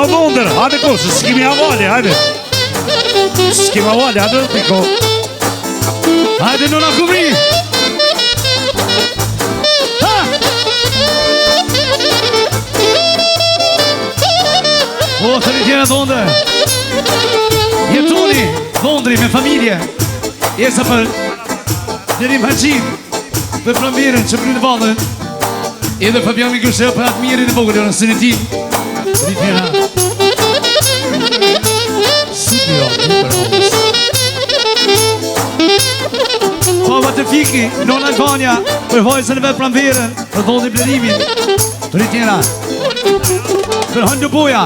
në Londër. Hajde kosë, s'kemi havale, hajde. S'kemi havale, hajde piko. Hajde nona Kumri. Ha! O, të rritjera Londër. Jetoni Londri me familje. Jesa për Blerim Haxhin, për pramverën që brynë valën. Edhe Fabian Mikushel për atë mirin e vogël në sënë ti. Rritjera. Studio, Pava të fiki, non Albania, për vojësën e vetë pramverën, për dhollë Blerimin. Rritjera. Për Hëndu Boja.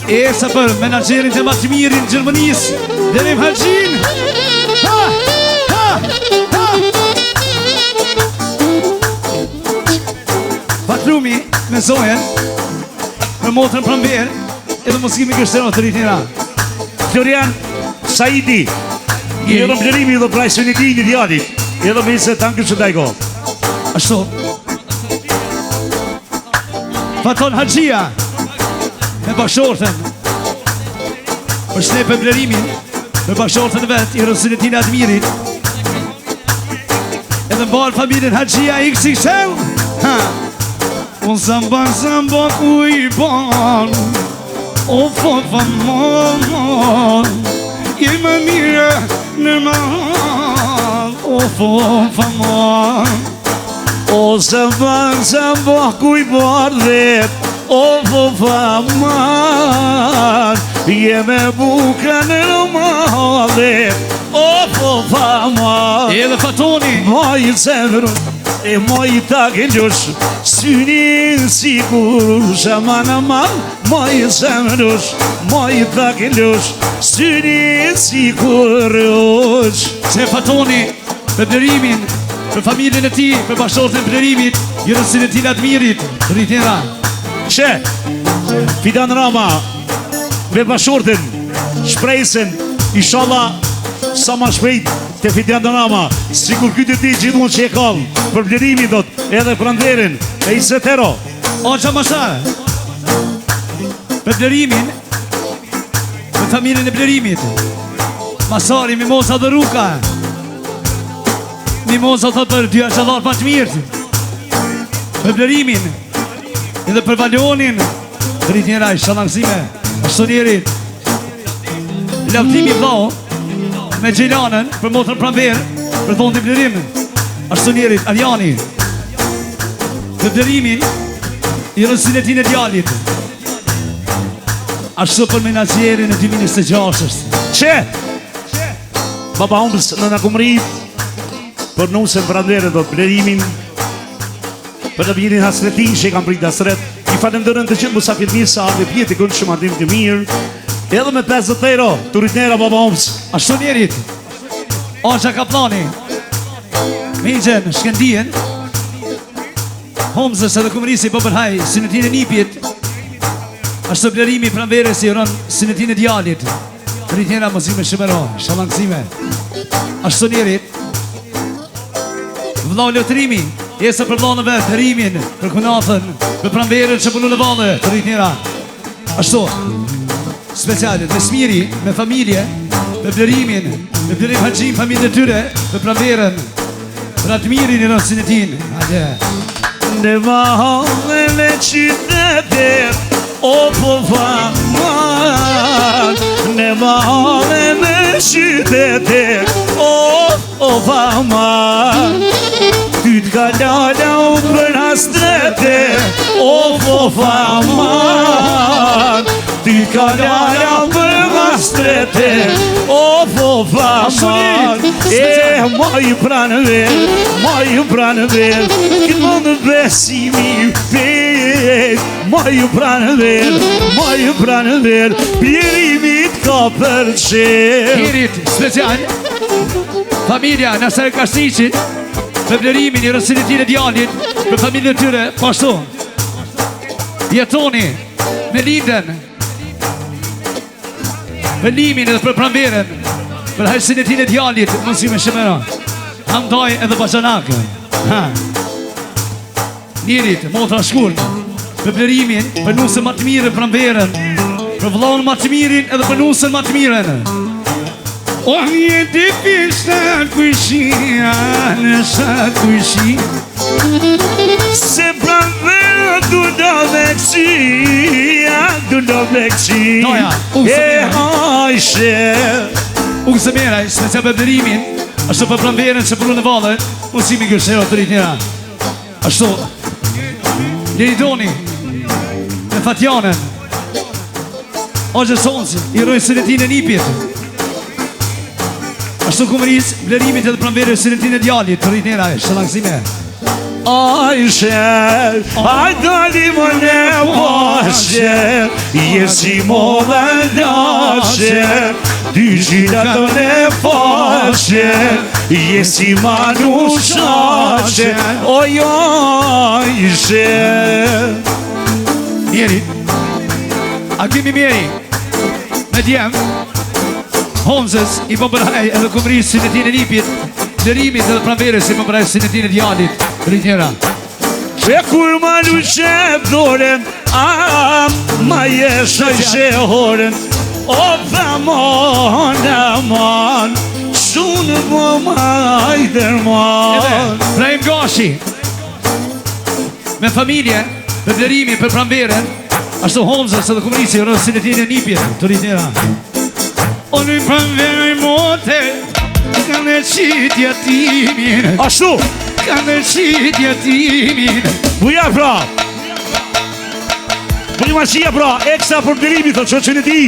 Esa për menagerin të Matimirin Gjermanis, Blerim Haxhin. Ha! Ha! Ha! Patrumi me Zojen, për motrën pramver, edhe moskimi kështëron të Rritjera. Florian Saidi. Edhe Blerimi dhe praj së një ti një djadit. Edhe me se tanë kështë dajko. Ashtu. Faton Haxhia me bashortën. Për shnepe Blerimin me bashortën e vetë, i rësën e tina Admirit. Edhe mbarë familjen Haxhia XXL. Unë zamban ku i ban, o famon, je më mire në mal, o famon. O zamban ku i bardhet, o famon, je me buka në malet, o famon. Edhe Fatoni Moj zemrën e moj ta gëllosh, synin si kurush, aman aman. Moj zemrën, moj ta gëllosh, synin si kurush. Se Fatoni për Blerimin, për familjen e ti, për bashortën e Blerimit, i rësën e tina Admirit. Rritjera. Që, Fidan Rama, me bashortën, shprejsen, inshallah, sa ma shpejt të Fidan Rama, sikur këtë ti gjithmonë që e kallë, për Blerimin dot, edhe për Anderin, e i setero. Oqa Masha, për Blerimin, për familjen e Blerimit, Masari, Mimoza dhe Ruka. Mimoza thot për dy aqallar pa të mirë, për Blerimin, edhe për Valionin. Rritjera, i shalangsime, ashtu njerit. Lavdimi vlau, me Gjelanën, për motrën pramver, për thonë të Blerimin. Ashtu njerit, Arjani. Për Blerimin, i rësin e tine djallit. Ashtu për menagjerin e 2006. Që, baba humbës në në kumrit, për nusën për Anderin dot, Blerimin, për në virin hasretin që i kam prit hasret, i falendërën të qënë musafir mirë sa ardhe pjeti kënë shumë adim të mirë, edhe me 50 euro, të Rritjera baba humbës. Ashtu njerit, Oqa Kaplani, Migjen, Shkendien, Homzës edhe kumrisi Bëbërhaj, sinetin e nipit, ashtu Blerimi pranverës i rënë sinetin e djallit. Rritjera mëzime shëmero, shalangsime. Ashtu njerit, vlau Lotrimi, jesë për vlau në vetë, Rimin, për kunafën, për pranverën që punu në valë, të Rritjera. Ashtu, specialit, me Smiri, me familje, me Blerimin, me Blerim Haxhin, familje tyre, me pranverën, për Admirin i rënë sinetin. Hajde. Në mahallën e qytetit, o po famar. Në mahallën e qytetit, o famar. Ty t'kallala u për hasretit, o po famar. Ty t'kallala u për hasretit, o po famar. E moj pranëver, këtë mundë besimi pet. Moj pranëver, Blerimit ka përqer. Kirit, special, familja Nasar Kasicit, për Blerimin i rësën e tine djallit, për familje tyre, pashtu. Jetoni, me Linden, për Limin edhe për pranverën, për hajsën e tine djallit, mësime shëmëra. Hamdaj edhe Bajanakë. Njerit, motra shkurt, për blerimin, për nusën më të mirë për pranverën, për vëllaun më të mirin edhe për nusën më të mirën. O njëti pishtë kujshia, nësa kujshi se pranverë du do vekësia, du do vekësi. Noja, hajshe Unë se meraj, special për blerimin, ashtu për pranverën që përru në vallë, mësimi kërshero të rritë njëra. Ashtu, Liridoni, me Fatjanën, Ogjë Sonsi, i rojnë Sinetin e Nipjet. Ashtu kumëris, blerimit edhe pranverë Sinetin e Djallit, të rritë njëra, shëllangësime. Ajshe, aj dali më ne pashe, jesi më dhe lashe, dy gjira të ne fashe, jesi ma nushashe, oj ajshe. Mjeri, a kimi Mjeri, me djem, Homzës, i pëmbëraj edhe kumëris Sinetin e Nipjet, blerimit edhe pranverës i pëmbëraj Sinetin e Djallit. Rritë njëra. Që kur ma luqep doren, ma jesha i shehoren, o pëmon e man, shunë më majder man. Brahim Gashi, me familje, me blerimi për pranverën, ashtu Homzës edhe kumërisi, rësë Sinetin e Nipjet, të rritë njëra. O në pranverë i mote, ka në qitja timin. Ashtu, Ka në qitja timin. buja pra, buja maqia pra, ekstra për blerimi, thot, që në ti.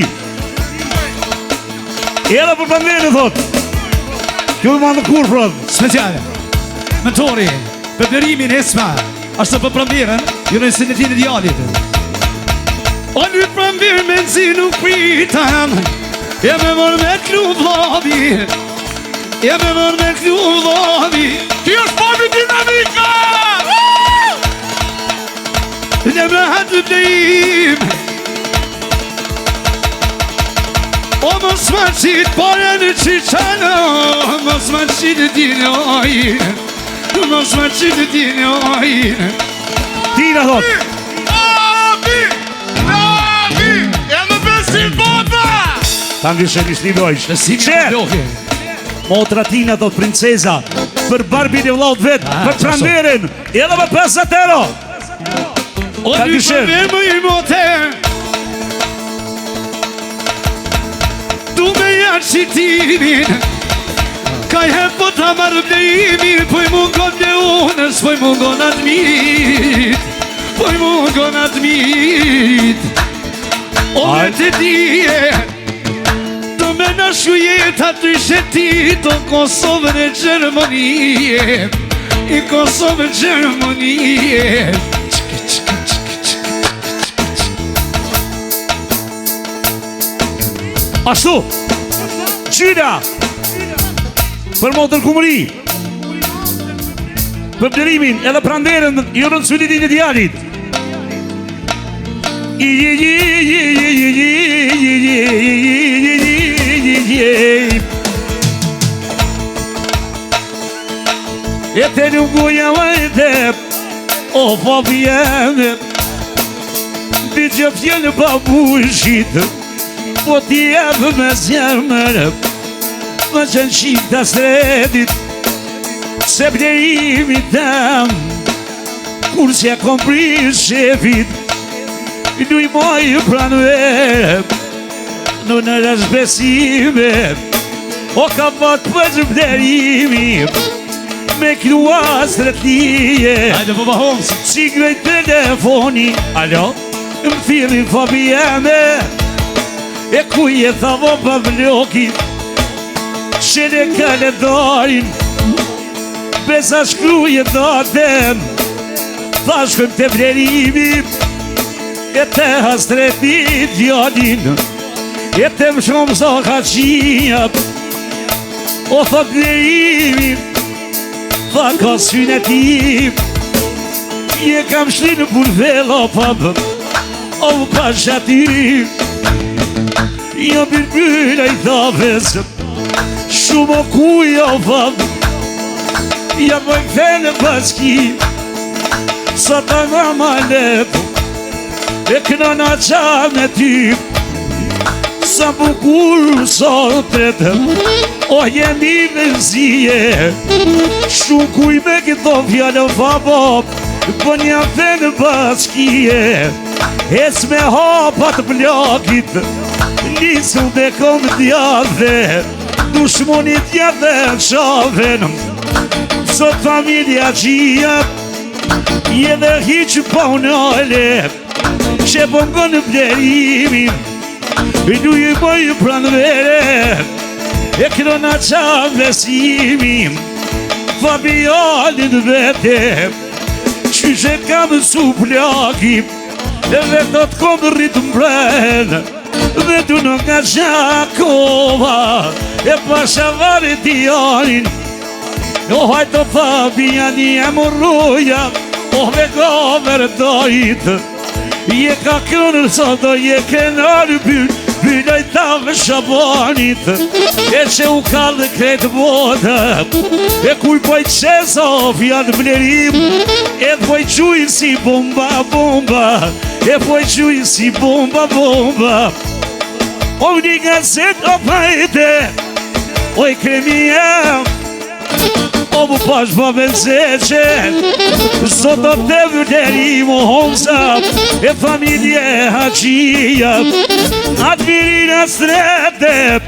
Edhe për pranverën, thot. Kjo dhe ma në kur, pra. Speciale, mentori, për blerimin Esma, ashtu për pranverën, ju në Sinetin e Djallit. O në pranverë me nëzi nuk pritam, ja me mërë me klu vlavi, ja me mërë me klu vlavi. Ti është pavi dinamika! Në me hatë blerim, o mos ma qitë pare në qiqana, mos ma qitë dinojnë, mos ma qitë dinojnë. Tina, thot. Navi, edhe besim baba! Ta ndishe një shlidojsh. Besimi Që? në bloke. Motra Tina, thot, princeza, për barbin e vlaut vetë, për qashtu. pranverën, edhe për 50 euro. O Ta një ndishe. pranverë më i mote, du me janë qitimin, ka i hepo ta marrë blerimin, po i mungon dhe unës, po i mungon admit, po i mungon admit. O me të dije, do me nashku jetë aty sheti, do Kosovën e Gjermonije, i Kosovën e Gjermonije. Ashtu, qyra, për motër kumëri, për blerimin, edhe pranverën, jo në Sinetin e Djallit. E te nuk goja vajte, o fabjene, di që fjellë babushit, po t'jebë me zjermërë, më qënë qikë të sredit, se blerimi tem, kur s'ja kompri shefit, du i moj pranverë, në rëshbesime, o ka pat për blerimi, me knua stretlie, Hajde po bahomës. si grejt telefoni, alo, më thiri Fabienne, e ku je thavo pa vlokit, shene kalendarin, besa shkruje daten, thashkëm të blerimi, e te hastretit djallin, e te më shumë sa ka qinja, o thot blerimi, tha ka syne tim, je kam shlinë për vela pabë, o më pasha tim, jo birbila i thaves, shumë o kuja o pabë, ja më këthene paski, sa ta nga ma lepo, e këna na qa me ty. Sa bukur sotet, o jemi me zije, shukuj me këto fjallë fabop, po një venë bashkije, ec me hapat blokit, lisu dhe kom djave, dushmonit jave qaven, sot familja qia, je dhe hiq pa unale, që pëngon blerimin, du i boj pranvere, e këno na qa vesimin, Fabianin vete, qyshe kam su plaki, e vetot kom rritë mbren, dhe du në nga Gjakova, e pashavari Dianin, o hajto Fabiani e morruja, o me gover dojit, je ka kënër soto, je kënër Byloj tave Shabanit, e që u kallë kretë botë, e kuj poj qeso fjallë vlerim, e poj quj si bomba, bomba, e poj quj si bomba, bomba. O një nga set o pajte, oj kremija, o mu pash pa benzeqe, sot o te vlerim o homsa, e familje haqia, atë mirina strete,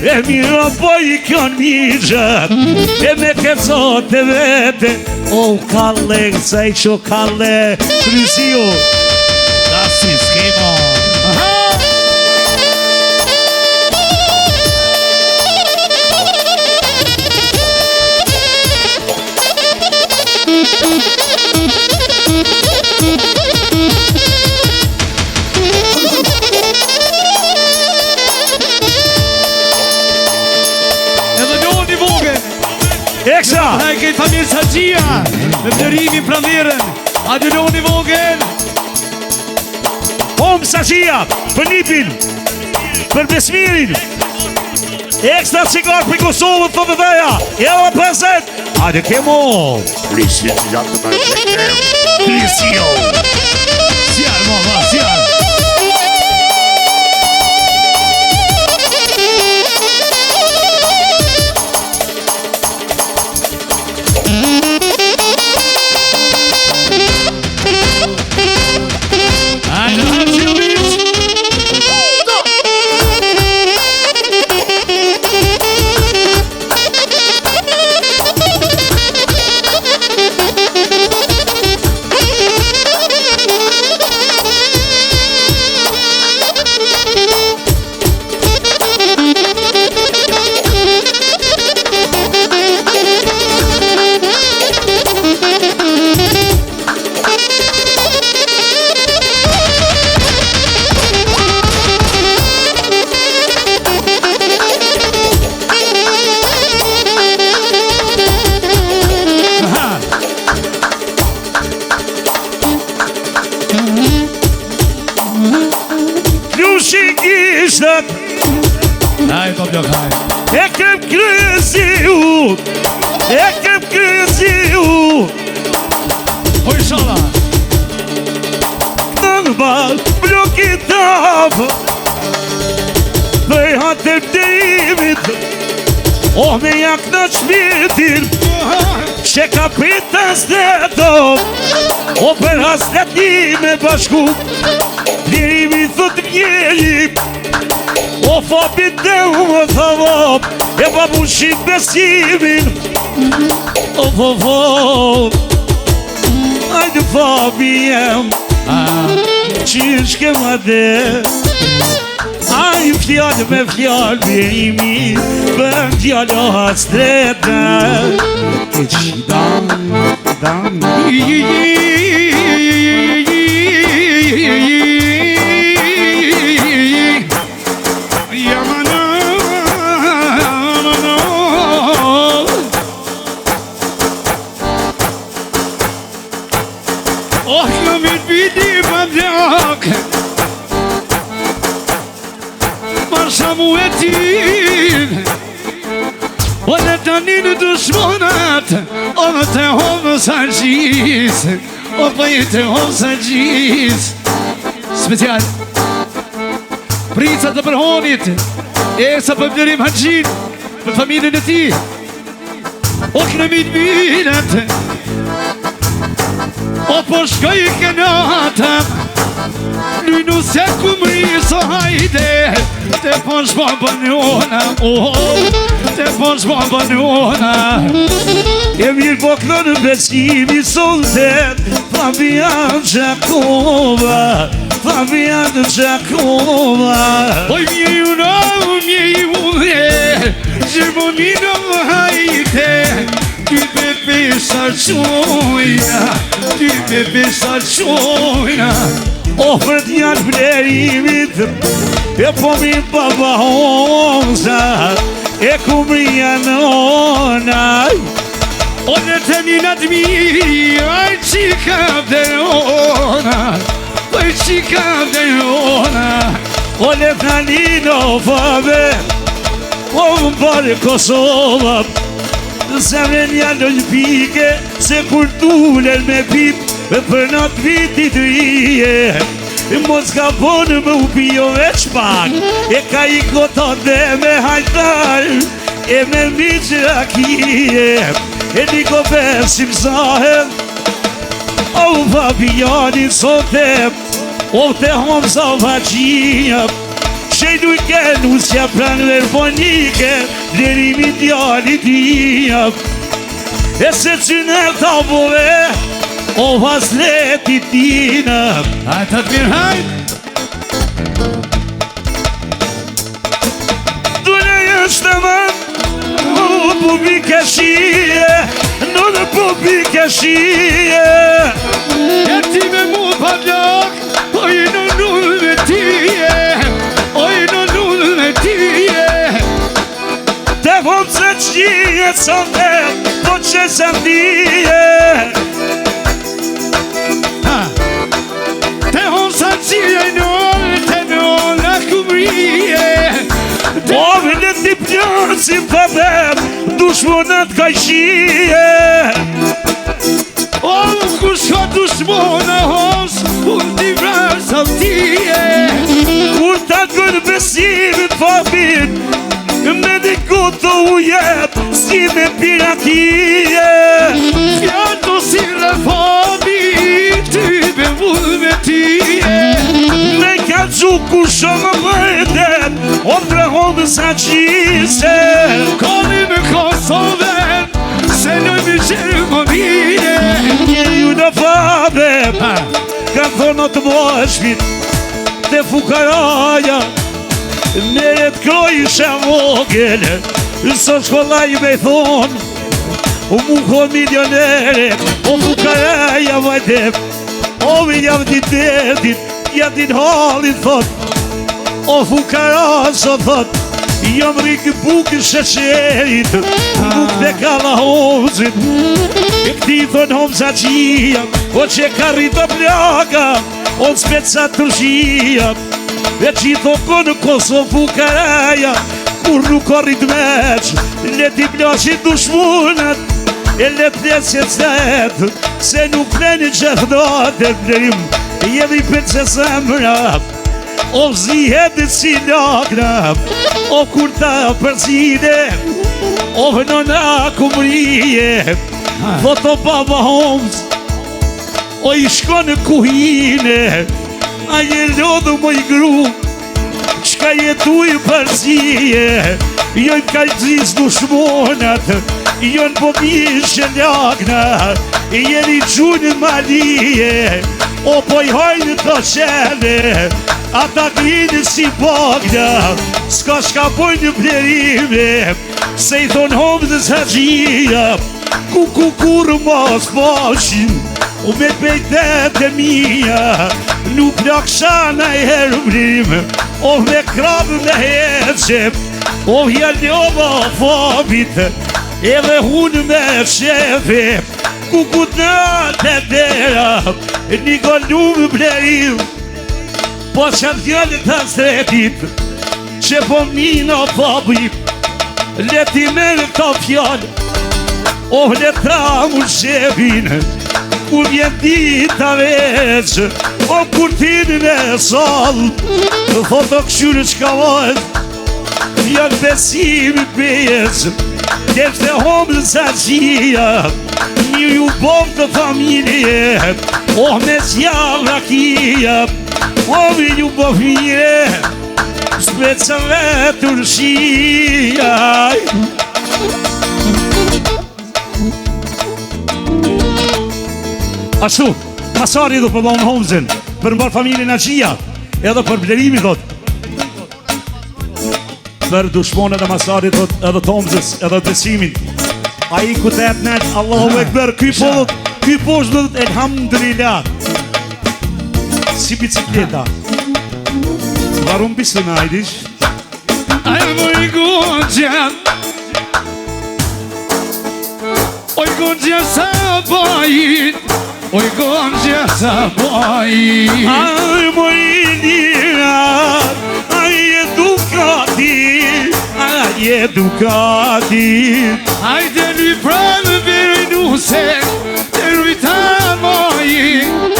e mira po i kjon migja, e me kësot e vete, o kalle, sa i qo kalle, Krysio. Asi skema. Eksa! Hej, këtë familë Sagjia, me vlerimin pranverën, aduloni vogën. Om Sagjia, për Nipin, për Besmirin, ekstra cigar për Kosovën të vëdheja, jela 50, hajde kemo! Listen to that man. Krisio! Sjarë, mama, sjarë. Haj, po blok, haj. E kem kryesi u, e kem kryesi u, Po i shala. në bal blokit tafë, dhe i hatem të imit, oh me jak në qmitin, që kapitas në top, o për haslet një me bashku, lirimi thët mjeli, o fabit dhe u më thavop, e babushit besimin, o ajde fabi jem, qysh ke ma dhe, aj fjallë me fjallë bërimi, bën fjallë o hastreta, e qidan, O në të një në dushmonat, o në të homë sa gjis, o për të homë sa gjis, special Pricat të përhonit Esa për Blerim Hanxhin Për familjen e ti O kënëmit minët O po shkoj kënata Lynu se kumri so hajde Te po shbabën jona Te po shbabën jona E mirë po kënë besimi soltet Fabian Gjakova Fabian Gjakova Oj mjeju në mjeju dhe Gjërmonino hajde Ty bebe sa qojna Ty bebe sa qojna O për t'janë Blerimit E po mi baba honza E ku mria nonaj O në të minat miri Aj qika vderona Aj qika vderona O le t'nalino fave O më pare Kosova Zemre një lëllpike Se kur t'ulen me pip Për natë vitit rije Mos ka bonë më upio veç pak E ka I koto dhe me hajtar E me miqë akije E një ko besim zahem O Fabiani sotem O te hom sa vaqia Shejdu I kenu s'ja pranë verfonike Blerimi djali tia E se qënër ta bove O vasleti tina Hajt atë mirë hajt Dune është më Në publike shije Në publike shije E ti me mu pa blok Oj në nullë me tije Oj në nullë me tije Te vom se qije Sonde Po që se mdije Te hon sa qije nëllë Te nëllë kumrije O vëllë t'i pjërë si përbem Dushmonët ka shije O kush ka dushmona hos Unë t'i vrarë sa tije Kur ta gërë besimit fabit Me dhe goto u jep Si me piratije Fjato si refabi Ty be vullë me tije Me ka gjuku shumë mëjtet O drehonë sa qise Koni me Kosovën Se në mi qërë më mire Një ju në fabe Ka thonë të moshmit Dhe fukaraja Meret krojshë vogel Së shkollaj me thonë U mu ko milionere O fukaraja vajdep O me jam dit Jatin halin thot O fukara së thot Jam rikë bukë shëqerit Bukë dhe kalla hozit E këti thonë hom sa qia O që ka rrito plaka O në speca të rëshia E që I thoko në Kosovë fukaraja Kur nuk o rrit meq Leti plashit dushmunat E let leset zetë Se nuk në një gjithdojt e Blerim Jemi për që zemra O zihet si lakna O kur ta përzide O vënona kumrije Foto baba homs O I shko në kuhine A je lodhu më I gru Qka jetu I përzije Jo I kajtëzis dushmonat Jo në po mishë lakna Jeni gjunë malije O po I hajnë të qene Ata grinë si bagna Ska shka pojnë Blerime Se I thonë homëzës haqia Kur mos pashin O me pejtet e mija Nuk lakshana I herë Blerime O me krabë me heqep O hjalljova fabit Edhe hunë me shefe Kukut në të dera Një gollumë Blerim Po që t'jallë të sretit Që po mina pabi Leti me në këta fjallë O leta mu shevin Ku vjen dita veç O kurtinin e sall Thot o këshyri qka vajt Fjallë besimit bejes Kefte homë sa qia Një ju bom të familje Oh me zjallë rakia Oh me ju bofje Specave turshia Ashtu, Masari do për Lon Homzin Për mbar familjen Agjia Edhe për Blerimi thot Për dushmonet e Masarit thot Edhe Tomzës, edhe Besimin A i ku të et net Allahu Ekber Ky poshtë dhët elhamdulillah Si bicikleta Varun bisë në ajdish Aj moj gonxha Oj gonxha sa bajit Oj gonxha sa bajit Aj moj lira Aj edukati Aj edukati Hajde lui pranë veri nuse Të rujta mojit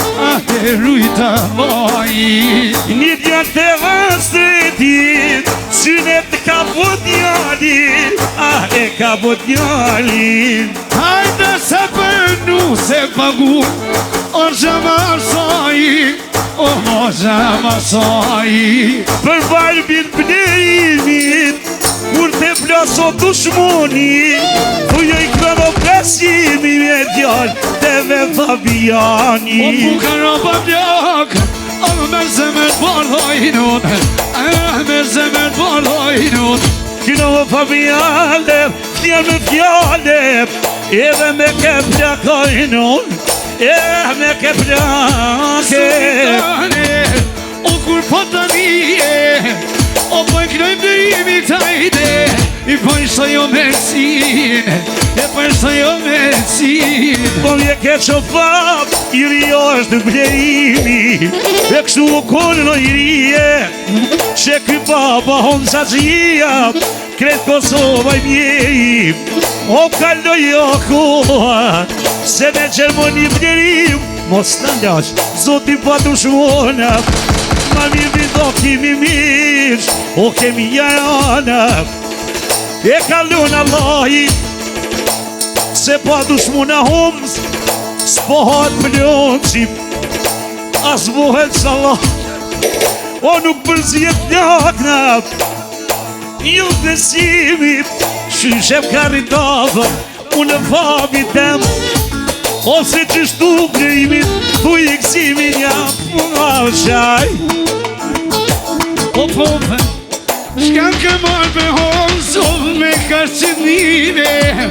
Te rujta mojit Një djallë të vastretit Synet ka po djallit E ka po djallit Hajde se për nuse pagu O zhamasoj O zhamasoj Për valbin Blerimit Kur te plaso dushmoni Thujo i këno besimi me djallë Teve Fabiani O bukara pa bjak O me zemër bardhojnun Me zemër bardhojnun Këno Fabiane Fjallë me fjallë Edhe me ke plakojnun me ke plake O kur po të nije O po e knoj Blerimi tajde I po i shtojo mersin E po i shtojo mersin Po mje ke që fap I rio është Blerimi E kështu u konë në i rije Që ky baba honë sa gjia Kretë Kosova i mjej O kalloj o koha Se me Gjermoni Blerim Mos në lash Zoti pa dushmona Ma mirë vido kimi mish O kemi jarana E kalon Allahi Se pa dushmona humës S'po hatë plonqim As bohet salah O nuk përzjet lakna Ju Besimi Shyshem karitava Unë fabi tem Ose qështu Blerimit Thu i kësimin jam Më shaj O pope Shkan ke marrë me hons O me ka qëdhime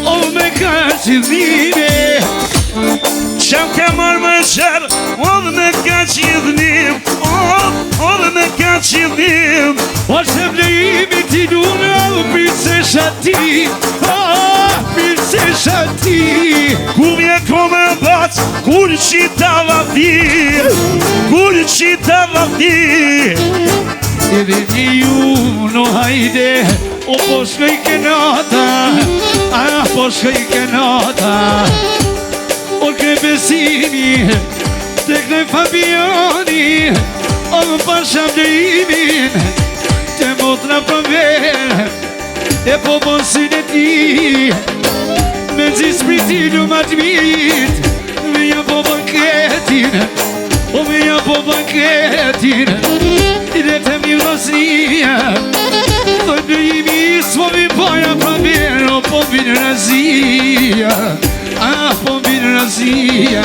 O me ka qëdhime Qam ke marrë me qërë O dhe me ka qidhnim O dhe me ka qidhnim O që Blerimi ti duna O pirse shati Pirse shati Ku mje kome bac Kur qita vati Kur qita vati Edhe një ju no hajde O po shkoj kenata Po shkoj kenata O ke Besimi Te knoj Fabiani O më pasha Blerimin Te motra përver E po bonsin e ti Me zi spritinu ma t'mit Me ja po banketin O me ja po banketin I dhe të mi vlasnia Thoj Blerimi s'po mi paja pra mirë O po vinë razia Po vinë razia